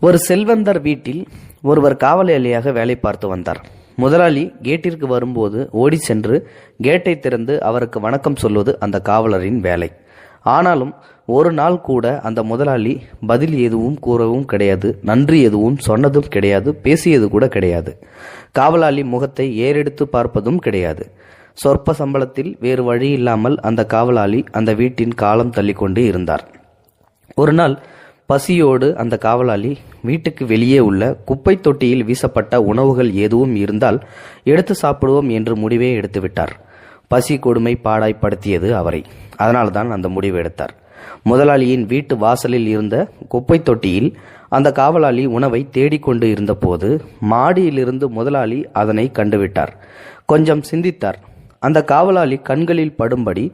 ஒரு செல்வந்தர் வீட்டில் ஒருவர் காவலாளியாக வேலை பார்த்து வந்தார். முதலாளி கேட்டிற்கு வரும்போது ஓடி சென்று கேட்டை திறந்து அவருக்கு வணக்கம் சொல்வது அந்த காவலரின் வேலை. ஆனாலும் ஒரு நாள் கூட அந்த முதலாளி பதில் எதுவும் கூறவும் கிடையாது, நன்றி எதுவும் சொன்னதும் கிடையாது, பேசியது கூட கிடையாது. காவலாளி முகத்தை ஏறெடுத்து பார்ப்பதும் கிடையாது. சொற்ப சம்பளத்தில் வேறு வழி இல்லாமல் அந்த காவலாளி அந்த வீட்டின் காலம் தள்ளிக்கொண்டு இருந்தார். ஒரு நாள் பசியோடு அந்த காவலாளி வீட்டுக்கு வெளியே உள்ள குப்பை தொட்டியில் வீசப்பட்ட உணவுகள் எதுவும் இருந்தால் எடுத்து சாப்பிடுவோம் என்று முடிவே எடுத்துவிட்டார். பசி கொடுமை பாடாய்ப்படுத்தியது அவரை. அதனால்தான் அந்த முடிவு எடுத்தார். முதலாளியின் வீட்டு வாசலில் இருந்த குப்பை தொட்டியில் அந்த காவலாளி உணவை தேடிக்கொண்டு இருந்தபோது மாடியிலிருந்து முதலாளி அதனை கண்டுவிட்டார். கொஞ்சம் சிந்தித்தார். அந்த காவலாளி கண்களில் படும்படி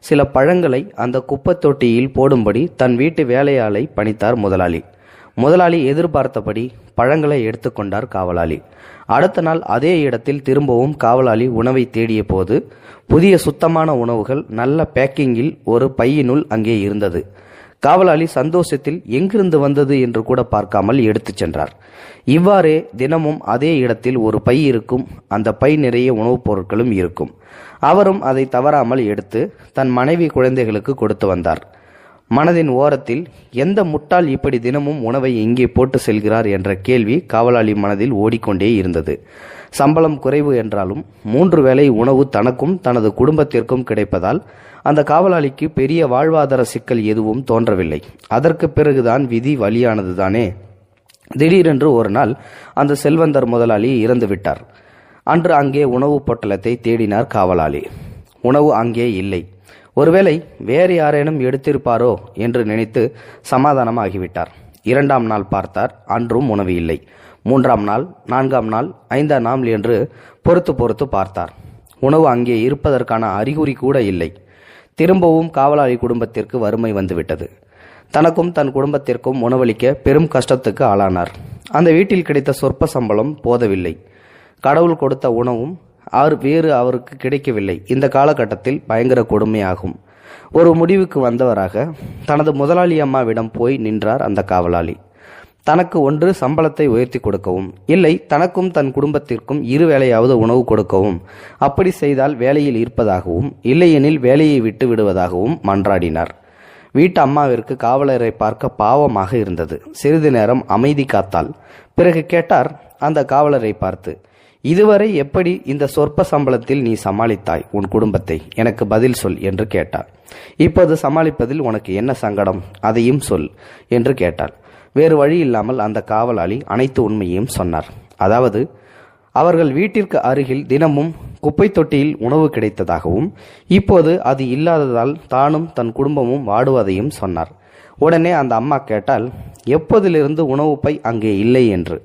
சில பழங்களை அந்த குப்பை தொட்டியில் போடும்படி தன் வீட்டு வேலையாளை பணித்தார் முதலாளி. முதலாளி எதிர்பார்த்தபடி பழங்களை எடுத்துக்கொண்டார் காவலாளி. அடுத்த நாள் அதே இடத்தில் திரும்பவும் காவலாளி உணவை தேடிய போது புதிய சுத்தமான உணவுகள் நல்ல பேக்கிங்கில் ஒரு பையினுள் அங்கே இருந்தது. காவலாளி சந்தோஷத்தில் எங்கிருந்து வந்தது என்று கூட பார்க்காமல் எடுத்துச் சென்றார். இவ்வாறே தினமும் அதே இடத்தில் ஒரு பை இருக்கும். அந்த பை நிறைய உணவுப் பொருட்களும் இருக்கும். அவரும் அதை தவறாமல் எடுத்து தன் மனைவி குழந்தைகளுக்கு கொடுத்து வந்தார். மனதின் ஓரத்தில் எந்த முட்டாள் இப்படி தினமும் உணவை எங்கே போட்டு செல்கிறார் என்ற கேள்வி காவலாளி மனதில் ஓடிக்கொண்டே இருந்தது. சம்பளம் குறைவு என்றாலும் 3 வேளை உணவு தனக்கும் தனது குடும்பத்திற்கும் கிடைப்பதால் அந்த காவலாளிக்கு பெரிய வாழ்வாதார சிக்கல் எதுவும் தோன்றவில்லை. அதற்கு பிறகுதான் விதி வழியானதுதானே. திடீரென்று ஒரு நாள் அந்த செல்வந்தர் முதலாளி இறந்து விட்டார். அன்று அங்கே உணவு பொட்டலத்தை தேடினார் காவலாளி. உணவு அங்கே இல்லை. ஒருவேளை வேறு யாரேனும் எடுத்திருப்பாரோ என்று நினைத்து சமாதானமாகிவிட்டார். 2ஆம் நாள் பார்த்தார். அன்றும் உணவு இல்லை. 3ஆம் நாள், 4ஆம் நாள், 5ஆம் நாள் என்று பொறுத்து பார்த்தார். உணவு அங்கே இருப்பதற்கான அறிகுறி கூட இல்லை. திரும்பவும் காவலாளி குடும்பத்திற்கு வறுமை வந்துவிட்டது. தனக்கும் தன் குடும்பத்திற்கும் உணவளிக்க பெரும் கஷ்டத்துக்கு ஆளானார். அந்த வீட்டில் கிடைத்த சொற்ப சம்பளம் போதவில்லை. கடவுள் கொடுத்த உணவும் வேறு அவருக்கு கிடைக்கவில்லை. இந்த காலகட்டத்தில் பயங்கர கொடுமையாகும். ஒரு முடிவுக்கு வந்தவராக தனது முதலாளி அம்மாவிடம் போய் நின்றார் அந்த காவலாளி. தனக்கு ஒன்று சம்பளத்தை உயர்த்தி கொடுக்கவும், இல்லை தனக்கும் தன் குடும்பத்திற்கும் 2 வேளையாவது உணவு கொடுக்கவும், அப்படி செய்தால் வேலையில் இருப்பதாகவும், இல்லையெனில் வேலையை விட்டு விடுவதாகவும் மன்றாடினார். வீட்டு அம்மாவிற்கு காவலரை பார்க்க பாவமாக இருந்தது. சிறிது நேரம் அமைதி காத்தாள். பிறகு கேட்டார் அந்த காவலரை பார்த்து, இதுவரை எப்படி இந்த சொற்ப சம்பளத்தில் நீ சமாளித்தாய் உன் குடும்பத்தை? எனக்கு பதில் சொல் என்று கேட்டார். இப்போது சமாளிப்பதில் உனக்கு என்ன சங்கடம், அதையும் சொல் என்று கேட்டார். வேறு வழி இல்லாமல் அந்த காவலாளி அனைத்து உண்மையையும் சொன்னார். அதாவது அவர்கள் வீட்டிற்கு அருகில் தினமும் குப்பை தொட்டியில் உணவு கிடைத்ததாகவும் இப்போது அது இல்லாததால் தானும் தன் குடும்பமும் வாடுவதையும் சொன்னார். உடனே அந்த அம்மா கேட்டால், எப்போதிலிருந்து உணவு பை அங்கே இல்லை என்று.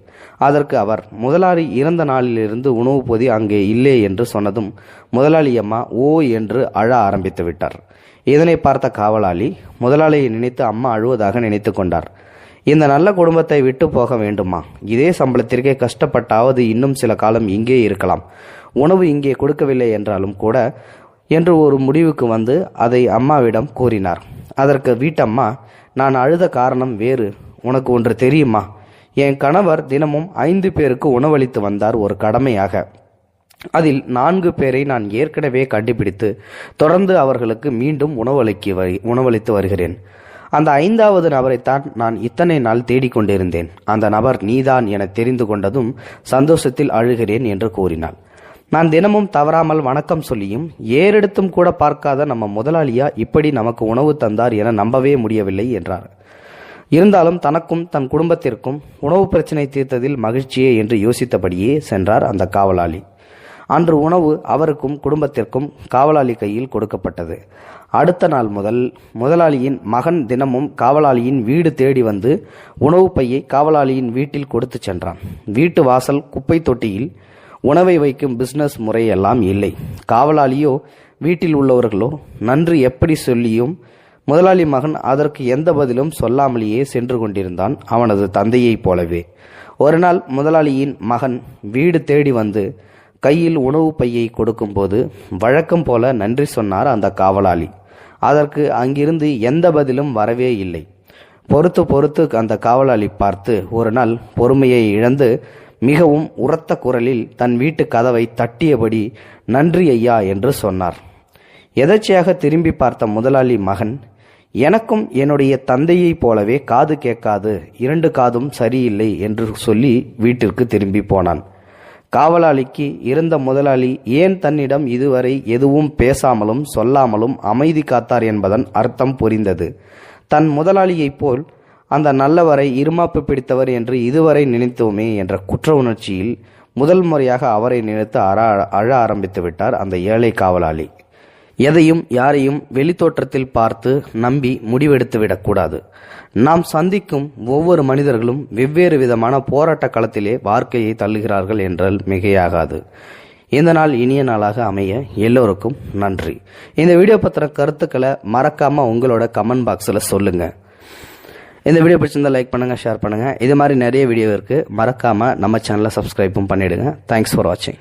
அதற்கு அவர், முதலாளி இறந்த நாளிலிருந்து உணவு பொதி அங்கே இல்லை என்று சொன்னதும் முதலாளி அம்மா ஓ என்று அழ ஆரம்பித்து விட்டார். இதனை பார்த்த காவலாளி முதலாளியை நினைத்து அம்மா அழுவதாக நினைத்து கொண்டார். இந்த நல்ல குடும்பத்தை விட்டு போக வேண்டுமா? இதே சம்பளத்திற்கே கஷ்டப்பட்டாவது இன்னும் சில காலம் இங்கே இருக்கலாம். உணவு இங்கே கொடுக்கவில்லை என்றாலும் கூட என்று ஒரு முடிவுக்கு வந்து அதை அம்மாவிடம் கூறினார். அதற்கு வீட்டம்மா, நான் அழுத காரணம் வேறு. உனக்கு ஒன்று தெரியுமா? என் கணவர் தினமும் 5 பேருக்கு உணவளித்து வந்தார் ஒரு கடமையாக. அதில் 4 பேரை நான் ஏற்கனவே கண்டுபிடித்து தொடர்ந்து அவர்களுக்கு மீண்டும் உணவளித்து வருகிறேன். அந்த 5வது நபரைத்தான் நான் இத்தனை நாள் தேடிக்கொண்டிருந்தேன். அந்த நபர் நீதான் என தெரிந்து கொண்டதும் சந்தோஷத்தில் அழுகிறேன் என்று கூறினாள். நான் தினமும் தவறாமல் வணக்கம் சொல்லியும் ஏறெடுத்தும் கூட பார்க்காத நம்ம முதலாளியா இப்படி நமக்கு உணவு தந்தார் என நம்பவே முடியவில்லை என்றார். இருந்தாலும் தனக்கும் தன் குடும்பத்திற்கும் உணவு பிரச்சனை தீர்த்ததில் மகிழ்ச்சியே என்று யோசித்தபடியே சென்றார் அந்த காவலாளி. அன்று உணவு அவருக்கும் குடும்பத்திற்கும் காவலாளி கையில் கொடுக்கப்பட்டது. அடுத்த நாள் முதல் முதலாளியின் மகன் தினமும் காவலாளியின் வீடு தேடி வந்து உணவு பையை காவலாளியின் வீட்டில் கொடுத்து சென்றான். வீட்டு வாசல் குப்பை தொட்டியில் உணவை வைக்கும் பிசினஸ் முறையெல்லாம் இல்லை. காவலாளியோ வீட்டில் உள்ளவர்களோ நன்றி எப்படி சொல்லியும் முதலாளி மகன் அதற்கு எந்த பதிலும் சொல்லாமலேயே சென்று கொண்டிருந்தான், அவனது தந்தையைப் போலவே. ஒரு நாள் முதலாளியின் மகன் வீடு தேடி வந்து கையில் உணவு பையை கொடுக்கும்போது வழக்கம் போல நன்றி சொன்னார் அந்த காவலாளி. அதற்கு அங்கிருந்து எந்த பதிலும் வரவே இல்லை. பொறுத்து அந்த காவலாளி பார்த்து ஒரு நாள் பொறுமையை இழந்து மிகவும் உரத்த குரலில் தன் வீட்டு கதவை தட்டியபடி நன்றி ஐயா என்று சொன்னார். எதர்ச்சியாக திரும்பி பார்த்த முதலாளி மகன், எனக்கும் என்னுடைய தந்தையைப் போலவே காது கேட்காது, 2 காதும் சரியில்லை என்று சொல்லி வீட்டிற்கு திரும்பி போனான். காவலாளிக்கு இருந்த முதலாளி ஏன் தன்னிடம் இதுவரை எதுவும் பேசாமலும் சொல்லாமலும் அமைதி காத்தார் என்பதன் அர்த்தம் புரிந்தது. தன் முதலாளியைப் போல் அந்த நல்லவரை இருமாப்பு பிடித்தவர் என்று இதுவரை நினைத்தோமே என்ற குற்ற உணர்ச்சியில் முதல் முறையாக அவரை நினைத்து அழ ஆரம்பித்து விட்டார் அந்த ஏழை காவலாளி. எதையும் யாரையும் வெளித்தோற்றத்தில் பார்த்து நம்பி முடிவெடுத்து விடக்கூடாது. நாம் சந்திக்கும் ஒவ்வொரு மனிதர்களும் வெவ்வேறு விதமான போராட்ட களத்திலே வாழ்க்கையை தள்ளுகிறார்கள் என்றால் மிகையாகாது. இந்த நாள் இனிய நாளாக அமைய எல்லோருக்கும் நன்றி. இந்த வீடியோ பத்திர கருத்துக்களை மறக்காம உங்களோட கமெண்ட் பாக்ஸில் சொல்லுங்க. இந்த வீடியோ பிடிச்சிருந்தா லைக் பண்ணுங்க, ஷேர் பண்ணுங்க. இது மாதிரி நிறைய வீடியோ இருக்கு, மறக்காம நம்ம சேனலை சப்ஸ்கிரைபும் பண்ணிடுங்க. தேங்க்ஸ் ஃபார் வாட்சிங்.